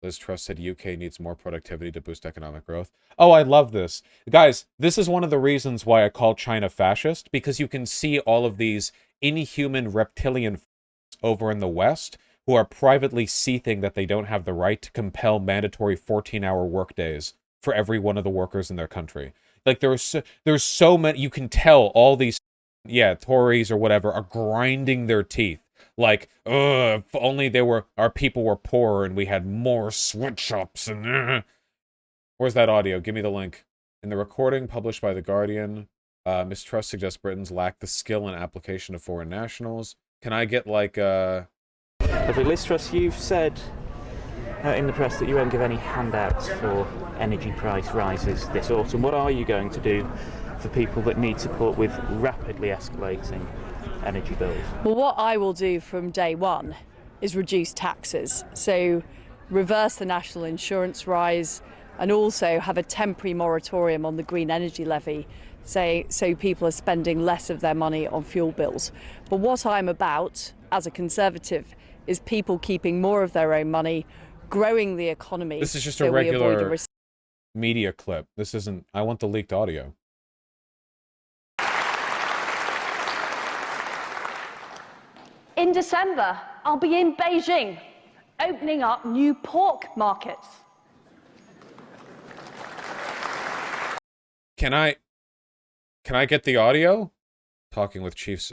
Liz Truss said UK needs more productivity to boost economic growth. Oh, I love this. Guys, this is one of the reasons why I call China fascist, because you can see all of these inhuman reptilian over in the West who are privately seething that they don't have the right to compel mandatory 14-hour workdays for every one of the workers in their country. Like, there's so many, you can tell all these, Tories or whatever are grinding their teeth. Like, if only our people were poorer and we had more sweatshops and... Where's that audio? Give me the link. In the recording published by The Guardian, Ms. Truss suggests Britons lack the skill and application of foreign nationals. Can I get, like, Liz Truss, you've said in the press that you won't give any handouts for energy price rises this autumn. What are you going to do for people that need support with rapidly escalating energy bills? Well, what I will do from day one is reduce taxes. So reverse the national insurance rise and also have a temporary moratorium on the green energy levy, so people are spending less of their money on fuel bills. But what I'm about as a Conservative is people keeping more of their own money, growing the economy. This is just a regular media clip. This isn't... I want the leaked audio. In December, I'll be in Beijing, opening up new pork markets. Can I get the audio? Talking with chiefs,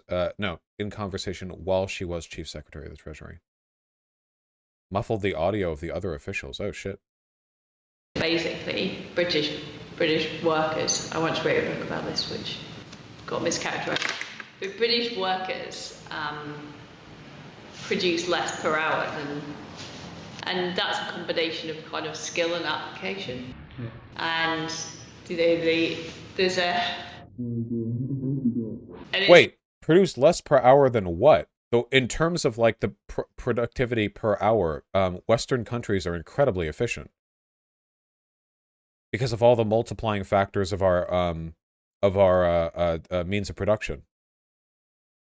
in conversation while she was Chief Secretary of the Treasury. Muffled the audio of the other officials. Oh, shit. Basically, British workers, I once wrote a book about this, which got mischaracterized. But British workers produce less per hour and that's a combination of kind of skill and application. Yeah. And there's a... Wait, produce less per hour than what? Though in terms of like the productivity per hour, Western countries are incredibly efficient because of all the multiplying factors of our means of production.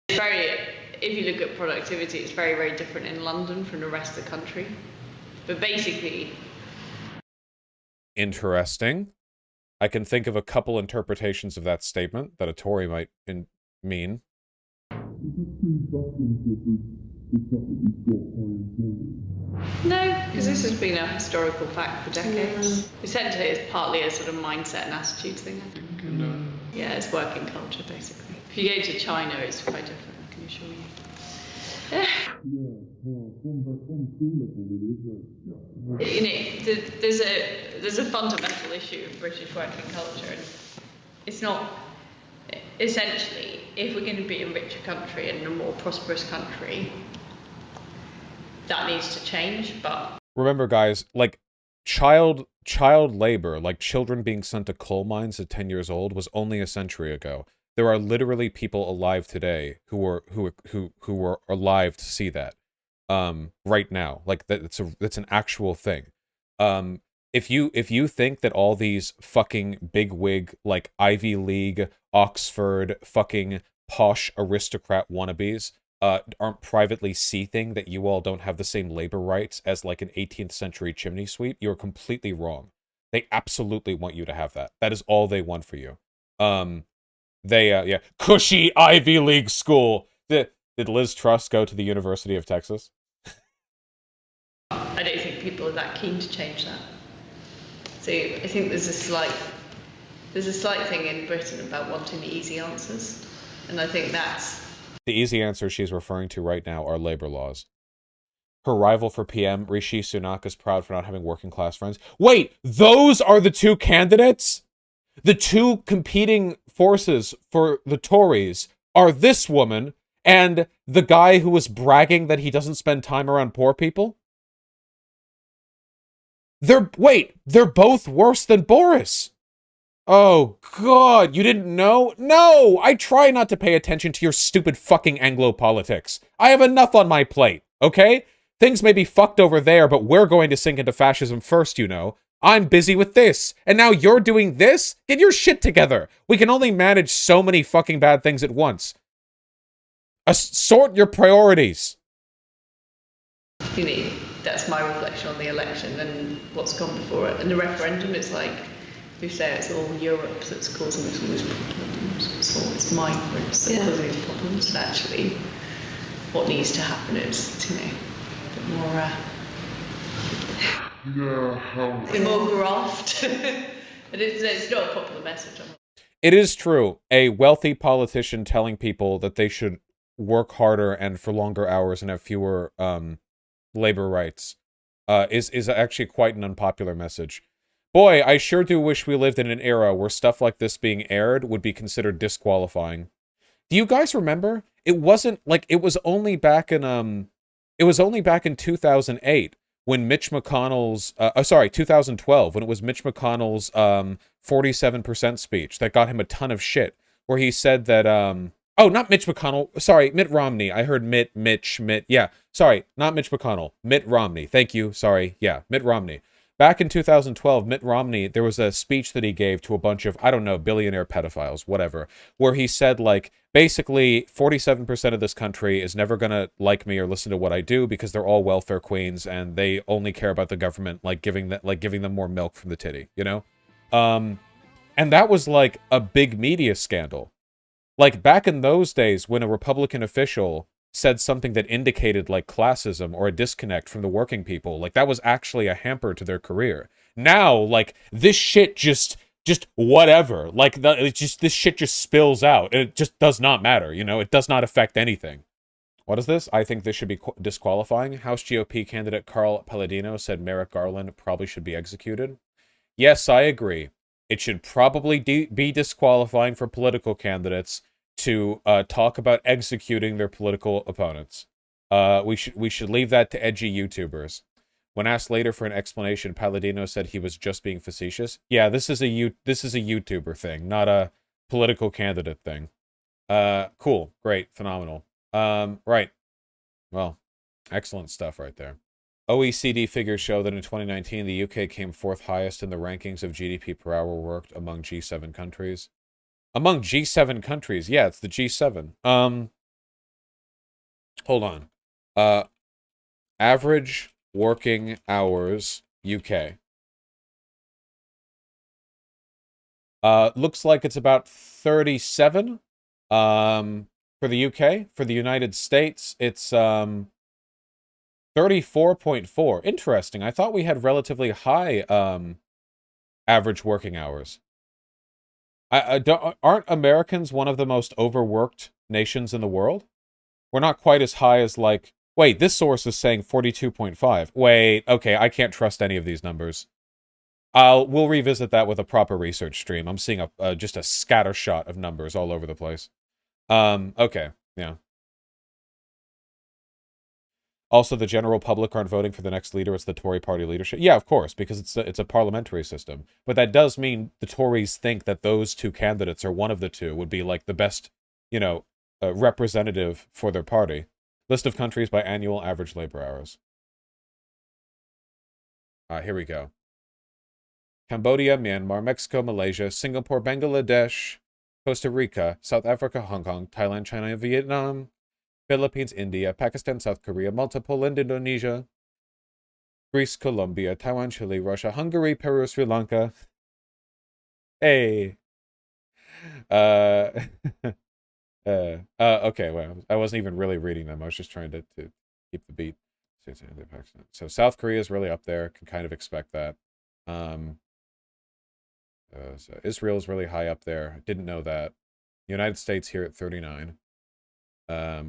If you look at productivity, it's very, very different in London from the rest of the country. But basically... Interesting. I can think of a couple interpretations of that statement that a Tory might mean. No, because this has been a historical fact for decades. Essentially, it's partly a sort of mindset and attitude thing, I think. Yeah, it's working culture, basically. If you go to China, it's quite different, I can assure you. You know, there's a fundamental issue of British working culture, and it's not... Essentially, if we're going to be a richer country and a more prosperous country, that needs to change, but... Remember, guys, like, child labor, like children being sent to coal mines at 10 years old, was only a century ago. There are literally people alive today who are alive to see that. Right now. Like, that's an actual thing. If you think that all these fucking bigwig, like Ivy League, Oxford, fucking posh aristocrat wannabes aren't privately seething that you all don't have the same labor rights as like an 18th century chimney sweep, you're completely wrong. They absolutely want you to have that. That is all they want for you. Cushy Ivy League school. Did Liz Truss go to the University of Texas? I don't think people are that keen to change that. So I think there's a slight thing in Britain about wanting the easy answers, and I think that's... The easy answers she's referring to right now are labor laws. Her rival for PM, Rishi Sunak, is proud for not having working class friends. Wait, those are the two candidates? The two competing forces for the Tories are this woman and the guy who was bragging that he doesn't spend time around poor people? They're both worse than Boris. Oh, God, you didn't know? No, I try not to pay attention to your stupid fucking Anglo politics. I have enough on my plate, okay? Things may be fucked over there, but we're going to sink into fascism first, you know. I'm busy with this. And now you're doing this? Get your shit together. We can only manage so many fucking bad things at once. Sort your priorities. You know, that's my reflection on the election and what's gone before it. And the referendum, it's like, we say it's all Europe that's causing all these problems. It's migrants that are causing these problems. And actually, what needs to happen is, you know, a bit more graft. And it's not a popular message. It is true. A wealthy politician telling people that they should work harder and for longer hours and have fewer labor rights is actually quite an unpopular message. Boy, I sure do wish we lived in an era where stuff like this being aired would be considered disqualifying. Do you guys remember? It wasn't like it was only back in 2008 when Mitch McConnell's 2012 when it was Mitch McConnell's 47% speech that got him a ton of shit, where he said that not Mitch McConnell, sorry, Mitt Romney. I heard Mitt, yeah. Sorry, not Mitch McConnell, Mitt Romney. Thank you. Sorry. Yeah, Mitt Romney. Back in 2012, Mitt Romney, there was a speech that he gave to a bunch of, I don't know, billionaire pedophiles, whatever, where he said, like, basically 47% of this country is never going to like me or listen to what I do because they're all welfare queens and they only care about the government, like giving them more milk from the titty, you know? And that was like a big media scandal. Like back in those days when a Republican official said something that indicated like classism or a disconnect from the working people, like that was actually a hamper to their career. Now, like this shit just whatever, like this shit just spills out. It just does not matter, you know. It does not affect anything. What is this? I think this should be disqualifying. House GOP candidate Carl Palladino said Merrick Garland probably should be executed. Yes, I agree. It should probably be disqualifying for political candidates to talk about executing their political opponents. We should leave that to edgy YouTubers. When asked later for an explanation, Palladino said he was just being facetious. Yeah, this is a YouTuber thing, not a political candidate thing. Cool, great, phenomenal. Right. Well, excellent stuff right there. OECD figures show that in 2019, the UK came fourth highest in the rankings of GDP per hour worked among G7 countries. Among G7 countries, yeah, it's the G7. Hold on. Average working hours UK. Looks like it's about 37. For the UK. For the United States, it's 34.4. Interesting. I thought we had relatively high average working hours. Aren't Americans one of the most overworked nations in the world? We're not quite as high as like... Wait, this source is saying 42.5. Wait, okay, I can't trust any of these numbers. We'll revisit that with a proper research stream. I'm seeing just a scattershot of numbers all over the place. Okay, yeah. Also, the general public aren't voting for the next leader. It's the Tory party leadership. Yeah, of course, because it's a parliamentary system. But that does mean the Tories think that those two candidates, or one of the two, would be like the best, you know, representative for their party. List of countries by annual average labor hours. Here we go. Cambodia, Myanmar, Mexico, Malaysia, Singapore, Bangladesh, Costa Rica, South Africa, Hong Kong, Thailand, China, Vietnam, Philippines, India, Pakistan, South Korea, Malta, Poland, Indonesia, Greece, Colombia, Taiwan, Chile, Russia, Hungary, Peru, Sri Lanka. Hey. Okay, well, I wasn't even really reading them. I was just trying to keep the beat. So South Korea is really up there. Can kind of expect that. So Israel is really high up there. Didn't know that. United States here at 39.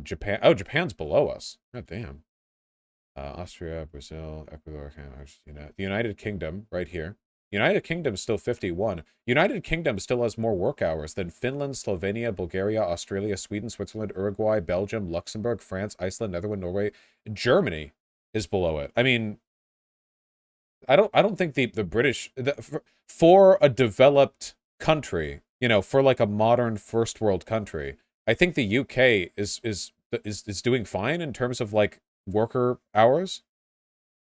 Japan. Oh, Japan's below us. God damn. Austria, Brazil, Ecuador, Canada, Argentina. The United Kingdom, right here. United Kingdom still 51. United Kingdom still has more work hours than Finland, Slovenia, Bulgaria, Australia, Sweden, Switzerland, Uruguay, Belgium, Luxembourg, France, Iceland, Netherlands, Norway. Germany is below it. I mean, I don't think the British for a developed country, you know, for like a modern first world country, I think the UK is doing fine in terms of like worker hours.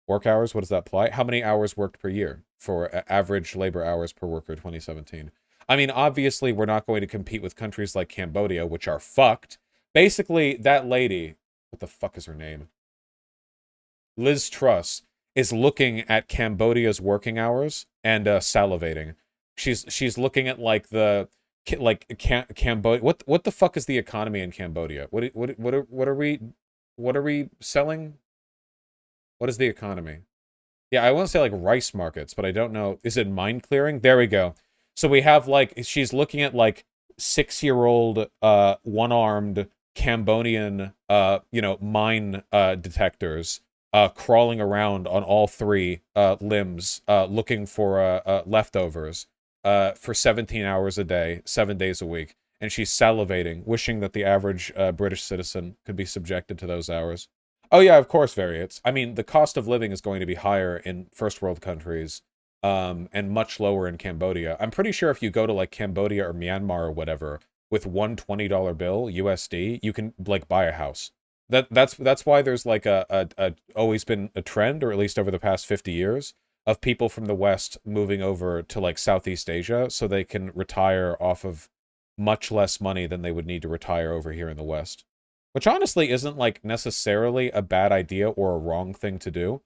Work hours, what does that apply? How many hours worked per year for average labor hours per worker 2017? I mean, obviously, we're not going to compete with countries like Cambodia, which are fucked. Basically, that lady, what the fuck is her name? Liz Truss is looking at Cambodia's working hours and salivating. She's looking at like the Cambodia. What the fuck is the economy in Cambodia? What are we selling? What is the economy? Yeah, I want to say like rice markets, but I don't know. Is it mine clearing? There we go. So we have like she's looking at like 6-year-old one-armed Cambodian mine detectors crawling around on all three limbs looking for leftovers for 17 hours a day, 7 days a week. And she's salivating, wishing that the average British citizen could be subjected to those hours. Oh yeah, of course, Variates. I mean, the cost of living is going to be higher in first world countries, and much lower in Cambodia. I'm pretty sure if you go to like Cambodia or Myanmar or whatever, with one $20 bill USD, you can like buy a house. That's why there's like a always been a trend, or at least over the past 50 years, of people from the West moving over to like Southeast Asia so they can retire off of much less money than they would need to retire over here in the West. Which honestly isn't like necessarily a bad idea or a wrong thing to do,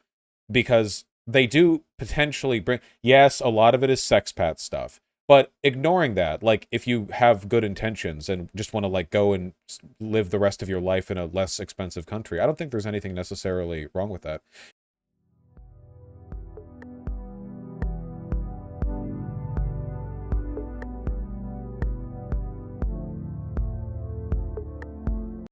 because they do potentially bring, yes, a lot of it is sexpat stuff, but ignoring that, like if you have good intentions and just want to like go and live the rest of your life in a less expensive country, I don't think there's anything necessarily wrong with that.